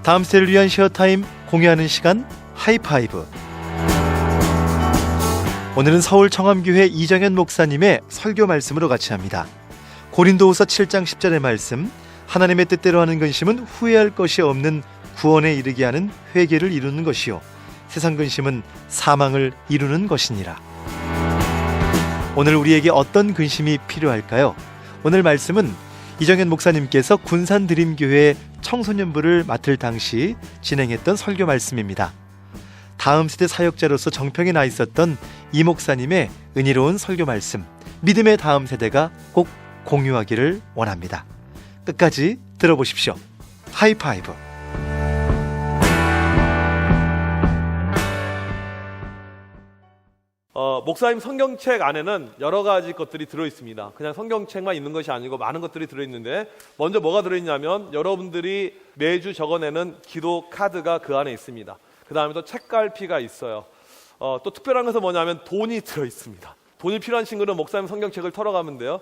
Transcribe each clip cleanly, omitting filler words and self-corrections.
다음 세대를 위한 쉐어타임, 공유하는 시간 하이파이브. 오늘은 서울 청암교회 이정현 목사님의 설교 말씀으로 같이 합니다. 고린도후서 7장 10절의 말씀, 하나님의 뜻대로 하는 근심은 후회할 것이 없는 구원에 이르게 하는 회개를 이루는 것이요 세상 근심은 사망을 이루는 것이니라. 오늘 우리에게 어떤 근심이 필요할까요? 오늘 말씀은 이정현 목사님께서 군산드림교회 청소년부를 맡을 당시 진행했던 설교 말씀입니다. 다음 세대 사역자로서 정평에 나 있었던 이 목사님의 은혜로운 설교 말씀, 믿음의 다음 세대가 꼭 공유하기를 원합니다. 끝까지 들어보십시오. 하이파이브. 목사님 성경책 안에는 여러 가지 것들이 들어있습니다. 그냥 성경책만 있는 것이 아니고 많은 것들이 들어있는데, 먼저 뭐가 들어있냐면 여러분들이 매주 적어내는 기도 카드가 그 안에 있습니다. 그 다음에 또 책갈피가 있어요. 또 특별한 것은 뭐냐면 돈이 들어있습니다. 돈이 필요한 친구는 목사님 성경책을 털어가면 돼요.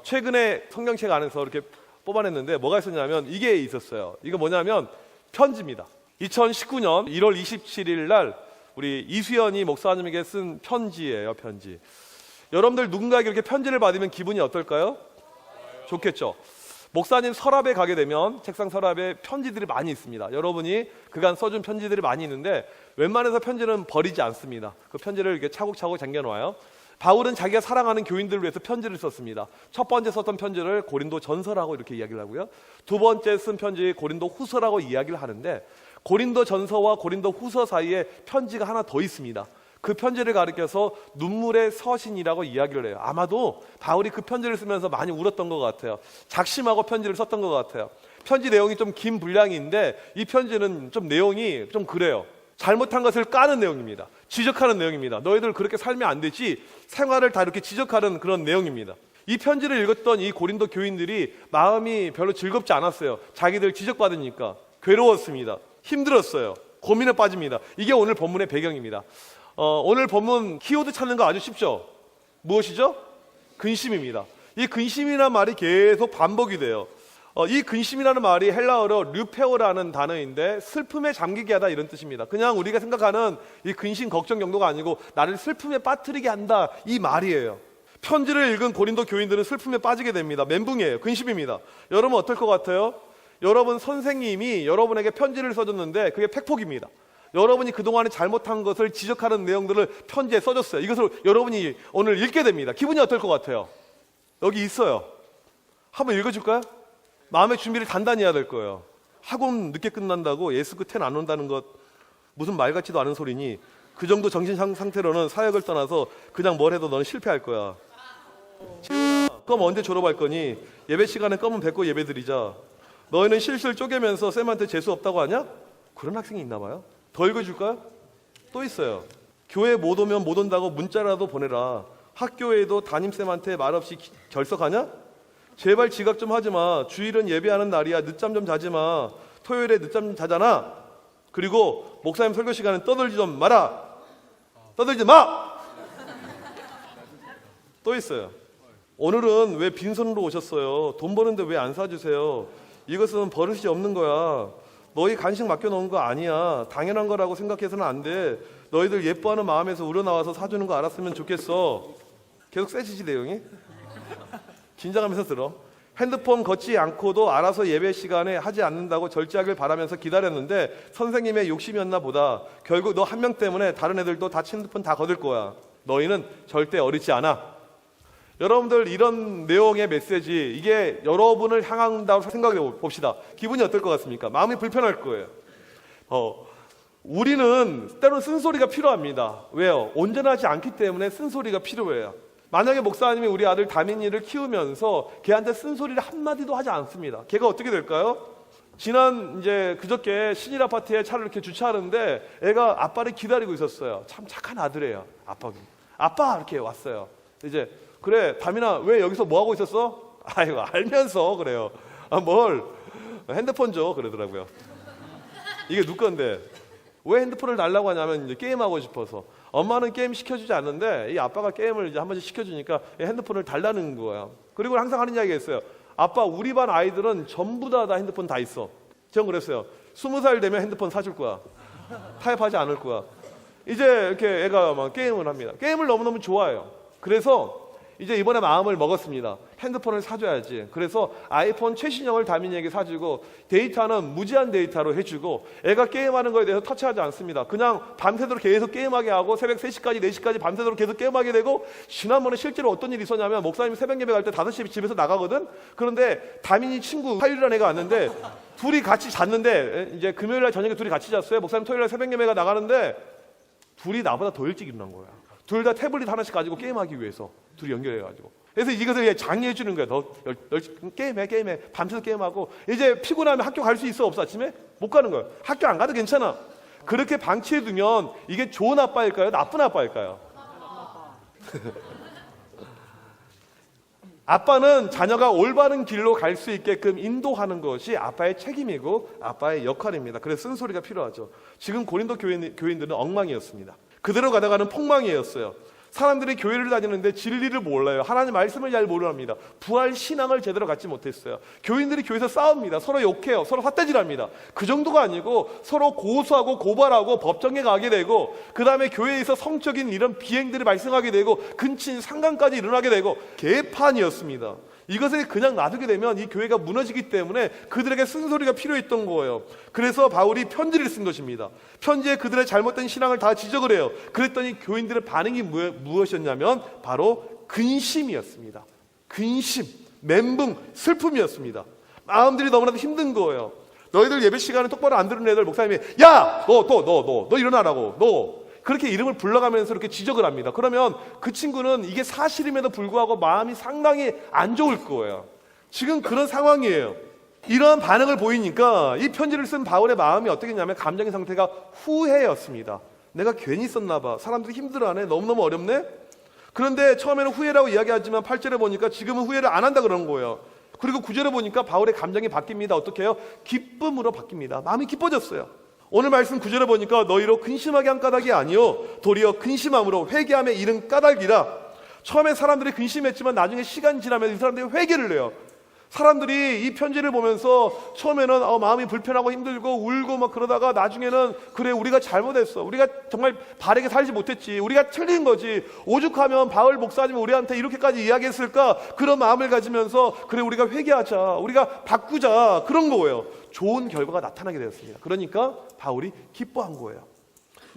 최근에 성경책 안에서 이렇게 뽑아냈는데 뭐가 있었냐면 이게 있었어요. 이거 뭐냐면 편지입니다. 2019년 1월 27일 날 우리 이수연이 목사님에게 쓴 편지예요. 편지. 여러분들 누군가에게 이렇게 편지를 받으면 기분이 어떨까요? 좋겠죠. 목사님 서랍에 가게 되면 책상 서랍에 편지들이 많이 있습니다. 여러분이 그간 써준 편지들이 많이 있는데 웬만해서 편지는 버리지 않습니다. 그 편지를 이렇게 차곡차곡 잠겨놓아요. 바울은 자기가 사랑하는 교인들을 위해서 편지를 썼습니다. 첫 번째 썼던 편지를 고린도 전서라고 이렇게 이야기를 하고요. 두 번째 쓴 편지 고린도 후서라고 이야기를 하는데, 고린도 전서와 고린도 후서 사이에 편지가 하나 더 있습니다. 그 편지를 가리켜서 눈물의 서신이라고 이야기를 해요. 아마도 바울이 그 편지를 쓰면서 많이 울었던 것 같아요. 작심하고 편지를 썼던 것 같아요. 편지 내용이 좀 긴 분량인데 이 편지는 좀 내용이 좀 그래요. 잘못한 것을 까는 내용입니다. 지적하는 내용입니다. 너희들 그렇게 살면 안 되지, 생활을 다 이렇게 지적하는 그런 내용입니다. 이 편지를 읽었던 이 고린도 교인들이 마음이 별로 즐겁지 않았어요. 자기들 지적받으니까 괴로웠습니다. 힘들었어요. 고민에 빠집니다. 이게 오늘 본문의 배경입니다. 오늘 본문 키워드 찾는 거 아주 쉽죠? 무엇이죠? 근심입니다. 이 근심이라는 말이 계속 반복이 돼요. 이 근심이라는 말이 헬라어로 류페오라는 단어인데 슬픔에 잠기게 하다 이런 뜻입니다. 그냥 우리가 생각하는 이 근심 걱정 정도가 아니고 나를 슬픔에 빠뜨리게 한다, 이 말이에요. 편지를 읽은 고린도 교인들은 슬픔에 빠지게 됩니다. 멘붕이에요. 근심입니다. 여러분 어떨 것 같아요? 여러분 선생님이 여러분에게 편지를 써줬는데 그게 팩폭입니다. 여러분이 그동안에 잘못한 것을 지적하는 내용들을 편지에 써줬어요. 이것을 여러분이 오늘 읽게 됩니다. 기분이 어떨 것 같아요? 여기 있어요. 한번 읽어줄까요? 마음의 준비를 단단히 해야 될 거예요. 학원 늦게 끝난다고 예수 끝엔 안 온다는 것 무슨 말 같지도 않은 소리니, 그 정도 정신 상태로는 사역을 떠나서 그냥 뭘 해도 너는 실패할 거야. 껌 언제 졸업할 거니? 예배 시간에 껌은 뱉고 예배 드리자. 너희는 실실 쪼개면서 쌤한테 재수 없다고 하냐? 그런 학생이 있나 봐요. 더 읽어줄까요? 또 있어요. 교회 못 오면 못 온다고 문자라도 보내라. 학교에도 담임쌤한테 말없이 결석하냐? 제발 지각 좀 하지 마. 주일은 예배하는 날이야. 늦잠 좀 자지 마. 토요일에 늦잠 좀 자잖아. 그리고 목사님 설교 시간은 떠들지 좀 마라. 떠들지 마! 또 있어요. 오늘은 왜 빈손으로 오셨어요? 돈 버는데 왜 안 사주세요? 이것은 버릇이 없는 거야. 너희 간식 맡겨놓은 거 아니야. 당연한 거라고 생각해서는 안 돼. 너희들 예뻐하는 마음에서 우러나와서 사주는 거 알았으면 좋겠어. 계속 세지지 내용이? 긴장하면서 들어. 핸드폰 걷지 않고도 알아서 예배 시간에 하지 않는다고 절제하길 바라면서 기다렸는데 선생님의 욕심이었나 보다. 결국 너 한 명 때문에 다른 애들도 다 핸드폰 다 거둘 거야. 너희는 절대 어리지 않아. 여러분들 이런 내용의 메시지, 이게 여러분을 향한다고 생각해 봅시다. 기분이 어떨 것 같습니까? 마음이 불편할 거예요. 우리는 때로는 쓴소리가 필요합니다. 왜요? 온전하지 않기 때문에 쓴소리가 필요해요. 만약에 목사님이 우리 아들 다민이를 키우면서 걔한테 쓴소리를 한마디도 하지 않습니다. 걔가 어떻게 될까요? 지난 그저께 신일 아파트에 차를 이렇게 주차하는데 애가 아빠를 기다리고 있었어요. 참 착한 아들이에요. 아빠 이렇게 왔어요. 이제 그래 다민아 왜 여기서 뭐 하고 있었어? 아이고 알면서 그래요. 뭘 핸드폰 줘 그러더라고요. 이게 누구 건데 왜 핸드폰을 달라고 하냐면 이제 게임하고 싶어서. 엄마는 게임 시켜주지 않는데 이 아빠가 게임을 이제 한 번씩 시켜주니까 핸드폰을 달라는 거예요. 그리고 항상 하는 이야기가 있어요. 아빠 우리 반 아이들은 전부 다 핸드폰 다 있어. 전 그랬어요. 20살 되면 핸드폰 사줄 거야. 타협하지 않을 거야. 이제 이렇게 애가 막 게임을 합니다. 게임을 너무너무 좋아해요. 그래서 이제 이번에 마음을 먹었습니다. 핸드폰을 사줘야지. 그래서 아이폰 최신형을 다민이에게 사주고 데이터는 무제한 데이터로 해주고 애가 게임하는 거에 대해서 터치하지 않습니다. 그냥 밤새도록 계속 게임하게 하고 새벽 3시까지 4시까지 밤새도록 계속 게임하게 되고 지난번에 실제로 어떤 일이 있었냐면 목사님이 새벽 예배 갈 때 5시에 집에서 나가거든. 그런데 다민이 친구 화요일이라는 애가 왔는데 둘이 같이 잤는데 이제 금요일날 저녁에 둘이 같이 잤어요. 목사님 토요일날 새벽 예배가 나가는데 둘이 나보다 더 일찍 일어난 거야. 둘 다 태블릿 하나씩 가지고 게임하기 위해서 둘이 연결해가지고. 그래서 이것을 장려해 주는 거야. 더 게임해. 밤새서 게임하고 이제 피곤하면 학교 갈 수 있어 없어 아침에? 못 가는 거야. 학교 안 가도 괜찮아. 그렇게 방치해 두면 이게 좋은 아빠일까요? 나쁜 아빠일까요? 아빠는 자녀가 올바른 길로 갈 수 있게끔 인도하는 것이 아빠의 책임이고 아빠의 역할입니다. 그래서 쓴소리가 필요하죠. 지금 고린도 교인들은 엉망이었습니다. 그대로 가다가는 폭망이었어요. 사람들이 교회를 다니는데 진리를 몰라요. 하나님 말씀을 잘 모릅니다. 부활 신앙을 제대로 갖지 못했어요. 교인들이 교회에서 싸웁니다. 서로 욕해요. 서로 삿대질합니다. 그 정도가 아니고 서로 고소하고 고발하고 법정에 가게 되고 그 다음에 교회에서 성적인 이런 비행들이 발생하게 되고 근친 상간까지 일어나게 되고 개판이었습니다. 이것을 그냥 놔두게 되면 이 교회가 무너지기 때문에 그들에게 쓴소리가 필요했던 거예요. 그래서 바울이 편지를 쓴 것입니다. 편지에 그들의 잘못된 신앙을 다 지적을 해요. 그랬더니 교인들의 반응이 무엇이었냐면 바로 근심이었습니다. 근심, 멘붕, 슬픔이었습니다. 마음들이 너무나도 힘든 거예요. 너희들 예배 시간에 똑바로 안 들은 애들 목사님이 야! 너 일어나라고. 너 그렇게 이름을 불러가면서 이렇게 지적을 합니다. 그러면 그 친구는 이게 사실임에도 불구하고 마음이 상당히 안 좋을 거예요. 지금 그런 상황이에요. 이러한 반응을 보이니까 이 편지를 쓴 바울의 마음이 어떻겠냐면 감정의 상태가 후회였습니다. 내가 괜히 썼나 봐. 사람들이 힘들어하네. 너무너무 어렵네. 그런데 처음에는 후회라고 이야기하지만 8절에 보니까 지금은 후회를 안 한다 그러는 거예요. 그리고 9절에 보니까 바울의 감정이 바뀝니다. 어떻게 해요? 기쁨으로 바뀝니다. 마음이 기뻐졌어요. 오늘 말씀 9절에 보니까 너희로 근심하게 한 까닭이 아니요 도리어 근심함으로 회개함에 이른 까닭이라. 처음에 사람들이 근심했지만 나중에 시간 지나면 이 사람들이 회개를 해요. 사람들이 이 편지를 보면서 처음에는 마음이 불편하고 힘들고 울고 막 그러다가 나중에는 그래 우리가 잘못했어. 우리가 정말 바르게 살지 못했지. 우리가 틀린 거지. 오죽하면 바울 목사님이 우리한테 이렇게까지 이야기했을까? 그런 마음을 가지면서 그래 우리가 회개하자. 우리가 바꾸자. 그런 거예요. 좋은 결과가 나타나게 되었습니다. 그러니까 바울이 기뻐한 거예요.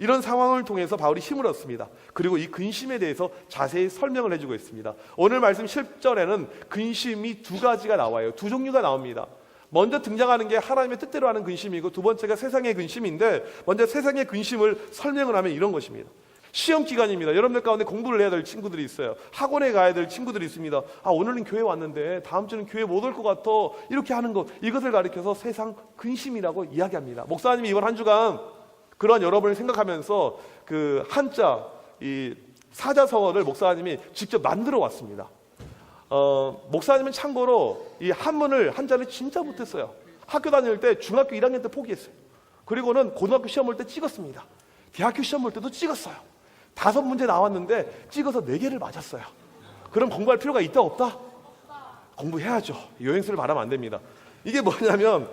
이런 상황을 통해서 바울이 힘을 얻습니다. 그리고 이 근심에 대해서 자세히 설명을 해주고 있습니다. 오늘 말씀 10절에는 근심이 두 가지가 나와요. 두 종류가 나옵니다. 먼저 등장하는 게 하나님의 뜻대로 하는 근심이고 두 번째가 세상의 근심인데 먼저 세상의 근심을 설명을 하면 이런 것입니다. 시험 기간입니다. 여러분들 가운데 공부를 해야 될 친구들이 있어요. 학원에 가야 될 친구들이 있습니다. 오늘은 교회 왔는데 다음 주는 교회 못 올 것 같아. 이렇게 하는 것, 이것을 가리켜서 세상 근심이라고 이야기합니다. 목사님이 이번 한 주간 그런 여러분을 생각하면서 그 한자 이 사자성어를 목사님이 직접 만들어 왔습니다. 목사님은 참고로 이 한문을 한자를 진짜 못했어요. 학교 다닐 때 중학교 1학년 때 포기했어요. 그리고는 고등학교 시험 볼 때 찍었습니다. 대학교 시험 볼 때도 찍었어요. 5문제 나왔는데 찍어서 4개를 맞았어요. 그럼 공부할 필요가 있다 없다? 공부해야죠. 요행수를 말하면 안 됩니다. 이게 뭐냐면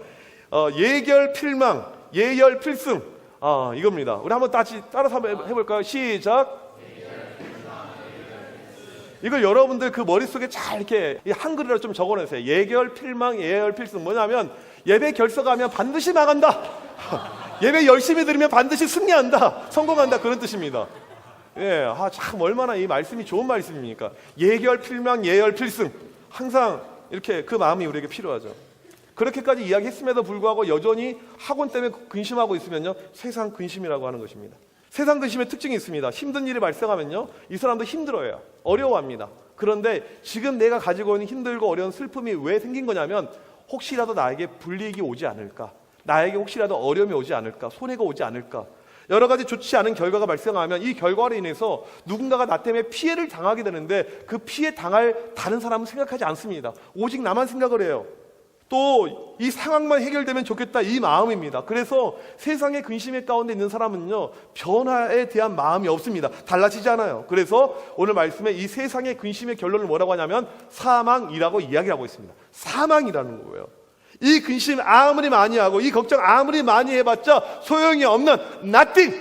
예결 필망, 예열 필승. 이겁니다. 우리 한번 따라서 한번 해볼까요? 시작. 이걸 여러분들 그 머릿속에 잘 이렇게 한글으로 좀 적어내세요. 예결 필망, 예열 필승. 뭐냐면 예배 결석하면 반드시 나간다. 예배 열심히 들으면 반드시 승리한다. 성공한다. 그런 뜻입니다. 예, 참 얼마나 이 말씀이 좋은 말씀입니까? 예결 필망, 예열 필승. 항상 이렇게 그 마음이 우리에게 필요하죠. 그렇게까지 이야기했음에도 불구하고 여전히 학원 때문에 근심하고 있으면요, 세상 근심이라고 하는 것입니다. 세상 근심의 특징이 있습니다. 힘든 일이 발생하면요, 이 사람도 힘들어해요. 어려워합니다. 그런데 지금 내가 가지고 있는 힘들고 어려운 슬픔이 왜 생긴 거냐면 혹시라도 나에게 불이익이 오지 않을까, 나에게 혹시라도 어려움이 오지 않을까, 손해가 오지 않을까, 여러 가지 좋지 않은 결과가 발생하면 이 결과로 인해서 누군가가 나 때문에 피해를 당하게 되는데 그 피해 당할 다른 사람은 생각하지 않습니다. 오직 나만 생각을 해요. 또 이 상황만 해결되면 좋겠다, 이 마음입니다. 그래서 세상의 근심의 가운데 있는 사람은요, 변화에 대한 마음이 없습니다. 달라지지 않아요. 그래서 오늘 말씀에 이 세상의 근심의 결론을 뭐라고 하냐면 사망이라고 이야기하고 있습니다. 사망이라는 거예요. 이 근심 아무리 많이 하고 이 걱정 아무리 많이 해봤자 소용이 없는 nothing,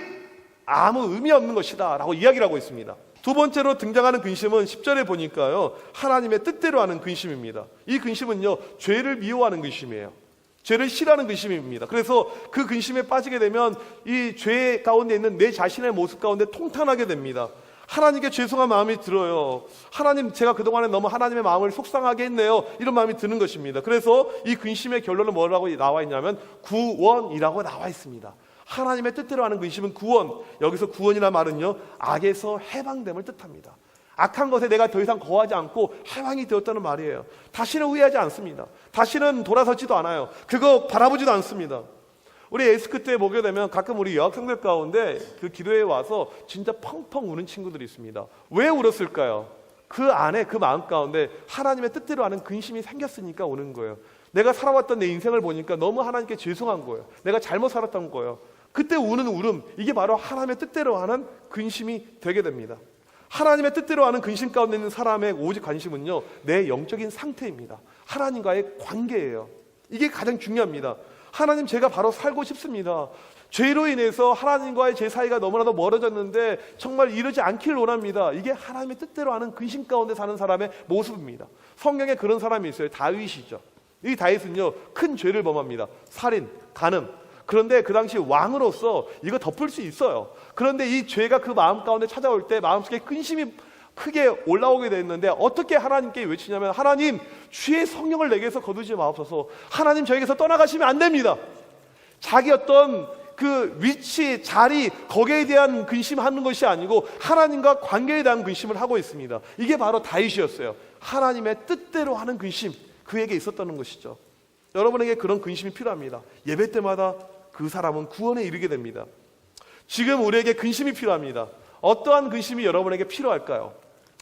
아무 의미 없는 것이다 라고 이야기를 하고 있습니다. 두 번째로 등장하는 근심은 10절에 보니까요, 하나님의 뜻대로 하는 근심입니다. 이 근심은요, 죄를 미워하는 근심이에요. 죄를 싫어하는 근심입니다. 그래서 그 근심에 빠지게 되면 이 죄 가운데 있는 내 자신의 모습 가운데 통탄하게 됩니다. 하나님께 죄송한 마음이 들어요. 하나님, 제가 그동안에 너무 하나님의 마음을 속상하게 했네요. 이런 마음이 드는 것입니다. 그래서 이 근심의 결론은 뭐라고 나와 있냐면 구원이라고 나와 있습니다. 하나님의 뜻대로 하는 근심은 구원. 여기서 구원이라는 말은요, 악에서 해방됨을 뜻합니다. 악한 것에 내가 더 이상 거하지 않고 해방이 되었다는 말이에요. 다시는 후회하지 않습니다. 다시는 돌아서지도 않아요. 그거 바라보지도 않습니다. 우리 에스크 때 보게 되면 가끔 우리 여학생들 가운데 그 기도회에 와서 진짜 펑펑 우는 친구들이 있습니다. 왜 울었을까요? 그 안에, 그 마음 가운데 하나님의 뜻대로 하는 근심이 생겼으니까 우는 거예요. 내가 살아왔던 내 인생을 보니까 너무 하나님께 죄송한 거예요. 내가 잘못 살았던 거예요. 그때 우는 울음, 이게 바로 하나님의 뜻대로 하는 근심이 되게 됩니다. 하나님의 뜻대로 하는 근심 가운데 있는 사람의 오직 관심은요, 내 영적인 상태입니다. 하나님과의 관계예요. 이게 가장 중요합니다. 하나님, 제가 바로 살고 싶습니다. 죄로 인해서 하나님과의 제 사이가 너무나도 멀어졌는데 정말 이러지 않길 원합니다. 이게 하나님의 뜻대로 하는 근심 가운데 사는 사람의 모습입니다. 성경에 그런 사람이 있어요. 다윗이죠. 이 다윗은요, 큰 죄를 범합니다. 살인, 간음. 그런데 그 당시 왕으로서 이거 덮을 수 있어요. 그런데 이 죄가 그 마음 가운데 찾아올 때 마음속에 근심이 크게 올라오게 됐는데 어떻게 하나님께 외치냐면, 하나님, 주의 성령을 내게서 거두지 마옵소서. 하나님, 저에게서 떠나가시면 안 됩니다. 자기 어떤 그 위치, 자리, 거기에 대한 근심하는 것이 아니고 하나님과 관계에 대한 근심을 하고 있습니다. 이게 바로 다윗이었어요. 하나님의 뜻대로 하는 근심, 그에게 있었다는 것이죠. 여러분에게 그런 근심이 필요합니다. 예배 때마다 그 사람은 구원에 이르게 됩니다. 지금 우리에게 근심이 필요합니다. 어떠한 근심이 여러분에게 필요할까요?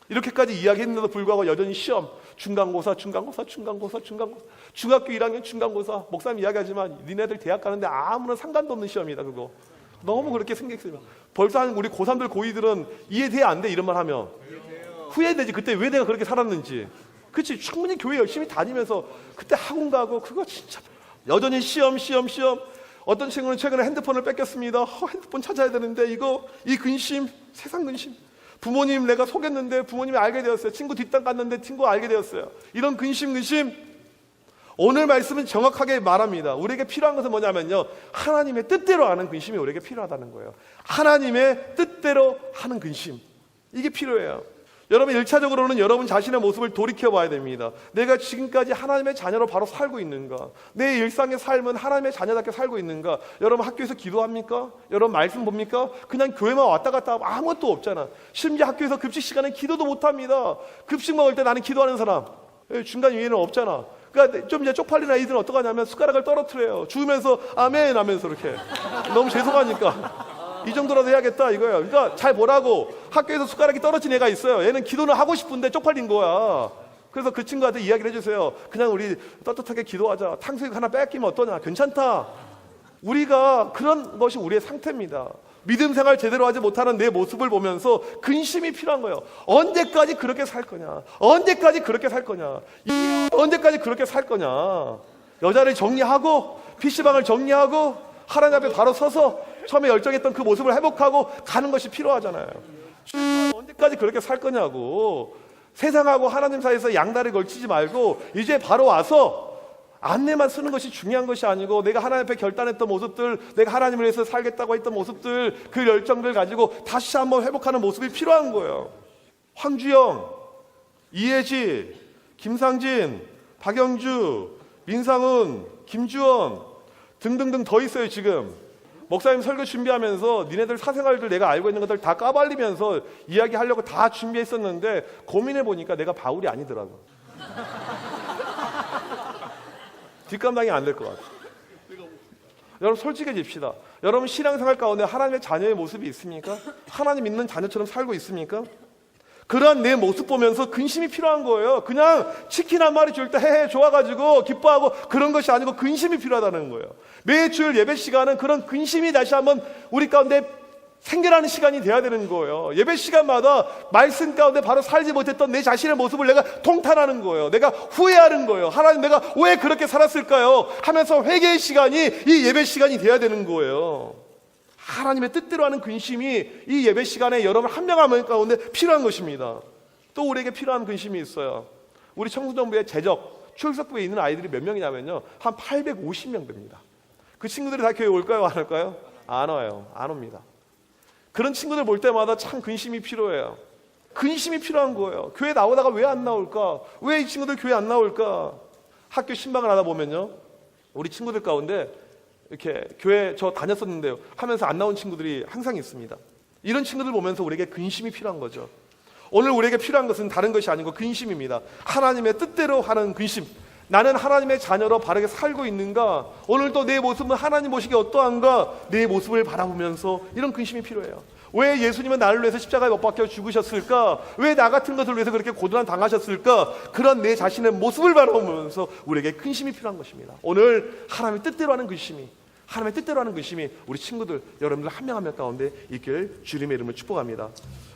이렇게까지 이야기했는데도 불구하고 여전히 시험, 중간고사, 중간고사, 중간고사, 중간고사, 중학교 1학년 중간고사, 목사님 이야기하지만 니네들 대학 가는데 아무런 상관도 없는 시험이다. 그거 너무 그렇게 생겼어요. 벌써 한 우리 고3들 고2들은 이해돼 안 돼? 이런 말 하면 후회되지. 그때 왜 내가 그렇게 살았는지. 그렇지, 충분히 교회 열심히 다니면서 그때 학원 가고 그거 진짜 여전히 시험. 어떤 친구는 최근에 핸드폰을 뺏겼습니다. 핸드폰 찾아야 되는데 이 근심, 세상 근심. 부모님 내가 속였는데 부모님이 알게 되었어요. 친구 뒷담 갔는데 친구가 알게 되었어요. 이런 근심. 오늘 말씀은 정확하게 말합니다. 우리에게 필요한 것은 뭐냐면요, 하나님의 뜻대로 하는 근심이 우리에게 필요하다는 거예요. 하나님의 뜻대로 하는 근심, 이게 필요해요. 여러분, 1차적으로는 여러분 자신의 모습을 돌이켜봐야 됩니다. 내가 지금까지 하나님의 자녀로 바로 살고 있는가? 내 일상의 삶은 하나님의 자녀답게 살고 있는가? 여러분 학교에서 기도합니까? 여러분 말씀 봅니까? 그냥 교회만 왔다 갔다 하면 아무것도 없잖아. 심지어 학교에서 급식 시간에 기도도 못합니다. 급식 먹을 때 나는 기도하는 사람, 중간 위에는 없잖아. 그러니까 좀 이제 쪽팔린 아이들은 어떡하냐면 숟가락을 떨어뜨려요. 주우면서 아멘 하면서 이렇게. 너무 죄송하니까. 이 정도라도 해야겠다 이거예요. 그러니까 잘 보라고. 학교에서 숟가락이 떨어진 애가 있어요. 얘는 기도는 하고 싶은데 쪽팔린 거야. 그래서 그 친구한테 이야기를 해주세요. 그냥 우리 떳떳하게 기도하자. 탕수육 하나 뺏기면 어떠냐? 괜찮다. 우리가 그런 것이 우리의 상태입니다. 믿음 생활 제대로 하지 못하는 내 모습을 보면서 근심이 필요한 거예요. 언제까지 그렇게 살 거냐? 언제까지 그렇게 살 거냐? 언제까지 그렇게 살 거냐? 여자를 정리하고 PC방을 정리하고 하나님 앞에 바로 서서 처음에 열정했던 그 모습을 회복하고 가는 것이 필요하잖아요. 언제까지 그렇게 살 거냐고. 세상하고 하나님 사이에서 양다리 걸치지 말고 이제 바로 와서 안내만 쓰는 것이 중요한 것이 아니고, 내가 하나님 앞에 결단했던 모습들, 내가 하나님을 위해서 살겠다고 했던 모습들, 그 열정들 가지고 다시 한번 회복하는 모습이 필요한 거예요. 황주영, 이혜지, 김상진, 박영주, 민상훈, 김주원 등등등 더 있어요. 지금 목사님 설교 준비하면서 니네들 사생활들 내가 알고 있는 것들 다 까발리면서 이야기하려고 다 준비했었는데 고민해보니까 내가 바울이 아니더라고. 뒷감당이 안 될 것 같아. 여러분 솔직해집시다. 여러분 신앙생활 가운데 하나님의 자녀의 모습이 있습니까? 하나님 믿는 자녀처럼 살고 있습니까? 그러한 내 모습 보면서 근심이 필요한 거예요. 그냥 치킨 한 마리 줄 때 헤헤 좋아가지고 기뻐하고 그런 것이 아니고 근심이 필요하다는 거예요. 매주일 예배 시간은 그런 근심이 다시 한번 우리 가운데 생겨나는 시간이 돼야 되는 거예요. 예배 시간마다 말씀 가운데 바로 살지 못했던 내 자신의 모습을 내가 통탄하는 거예요. 내가 후회하는 거예요. 하나님, 내가 왜 그렇게 살았을까요? 하면서 회개의 시간이 이 예배 시간이 돼야 되는 거예요. 하나님의 뜻대로 하는 근심이 이 예배 시간에 여러분 한 명 한 명 가운데 필요한 것입니다. 또 우리에게 필요한 근심이 있어요. 우리 청소년부의 재적 출석부에 있는 아이들이 몇 명이냐면요, 한 850명 됩니다. 그 친구들이 다 교회 올까요? 안 올까요? 안 와요. 안 옵니다. 그런 친구들 볼 때마다 참 근심이 필요해요. 근심이 필요한 거예요. 교회 나오다가 왜 안 나올까? 왜 이 친구들 교회 안 나올까? 학교 신방을 하다 보면요, 우리 친구들 가운데 이렇게 교회 저 다녔었는데요 하면서 안 나온 친구들이 항상 있습니다. 이런 친구들 보면서 우리에게 근심이 필요한 거죠. 오늘 우리에게 필요한 것은 다른 것이 아니고 근심입니다. 하나님의 뜻대로 하는 근심. 나는 하나님의 자녀로 바르게 살고 있는가? 오늘도 내 모습은 하나님 보시기에 어떠한가? 내 모습을 바라보면서 이런 근심이 필요해요. 왜 예수님은 나를 위해서 십자가에 못 박혀 죽으셨을까? 왜 나 같은 것을 위해서 그렇게 고난 당하셨을까? 그런 내 자신의 모습을 바라보면서 우리에게 근심이 필요한 것입니다. 오늘 하나님의 뜻대로 하는 근심이, 하나님의 뜻대로 하는 근심이 우리 친구들, 여러분들 한 명 한 명 가운데 있길 주님의 이름을 축복합니다.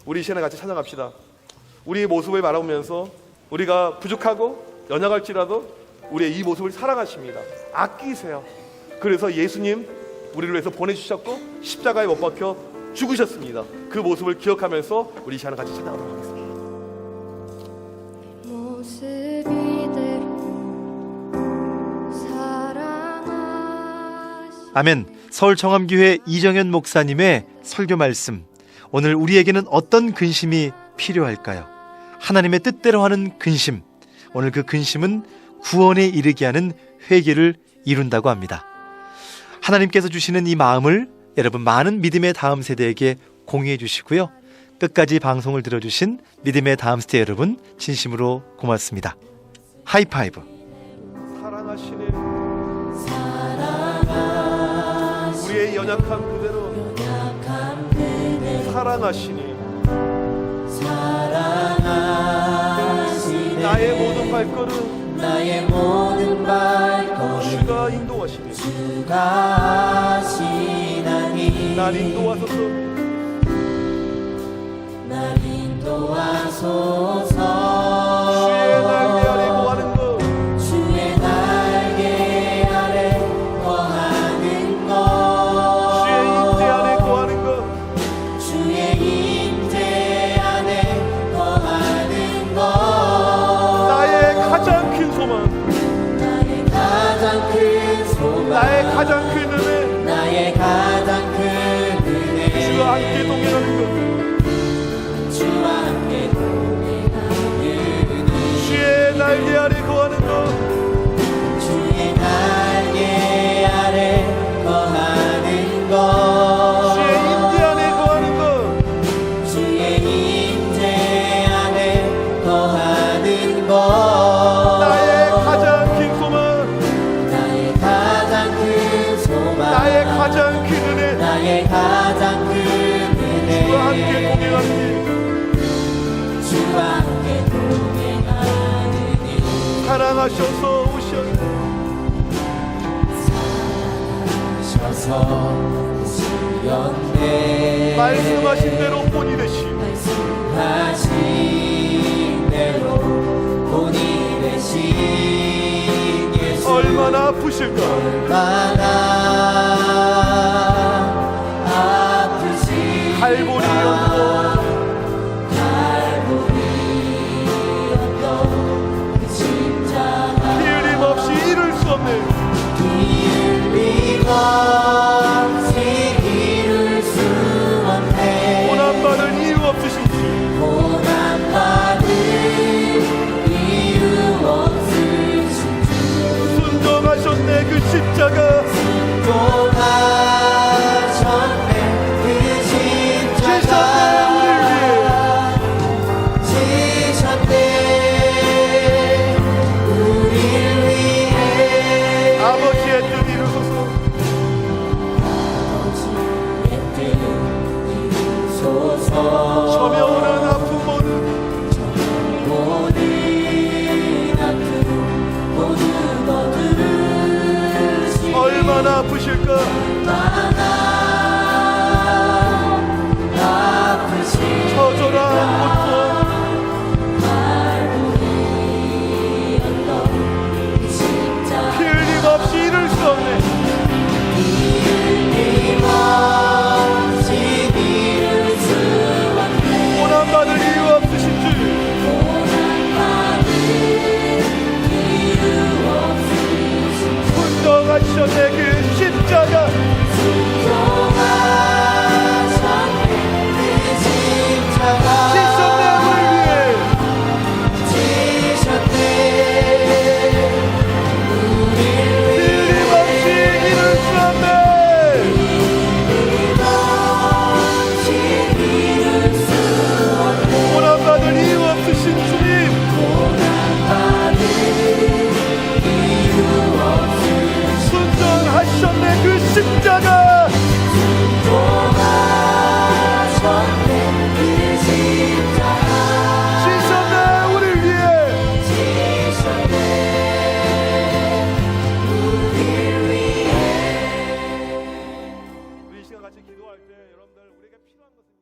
우리 이 시간에 같이 찬양합시다. 우리의 모습을 바라보면서 우리가 부족하고 연약할지라도 우리의 이 모습을 사랑하십니다. 아끼세요. 그래서 예수님 우리를 위해서 보내주셨고 십자가에 못 박혀 죽으셨습니다. 그 모습을 기억하면서 우리 이 시간을 같이 찬양하도록 하겠습니다. 모습 이대로 사랑하시. 아멘. 서울 청암교회 이정현 목사님의 설교 말씀, 오늘 우리에게는 어떤 근심이 필요할까요? 하나님의 뜻대로 하는 근심. 오늘 그 근심은 구원에 이르게 하는 회개를 이룬다고 합니다. 하나님께서 주시는 이 마음을 여러분 많은 믿음의 다음 세대에게 공유해 주시고요. 끝까지 방송을 들어주신 믿음의 다음 세대 여러분 진심으로 고맙습니다. 하이파이브. 사랑하시네. 우리의 연약한 그대로 사랑하시니 나의 모든 발걸음 주가 인도하시니 날 인도하소서. 주의 날개 아래 거하는 것, 주의 임재 안에 거하는 것, 나의 가장 큰 소망, 나의 가장 큰 은혜, 주와 함께 동행하는 것, 주의 날개 아래 거하는 것, 주의 임재 안에 거하는 것, 나의 가장 큰 소망, 나의 가장 큰 은혜, 주와 함께 동행하는 길, 사랑하셔서 오셨네. 말씀하신 대로 본이 되시 얼마나 아프실까? 갈보리 언덕 틀림없이 이룰 수 없네. 고난받을 이유 없으신 주, 순종하셨네. 그 십자가 아버지의 뜻 이루소서. 저명한 아픔 얼마나 아프실까? 우리가 같이 기도할 때 여러분들 우리에게 필요한 것은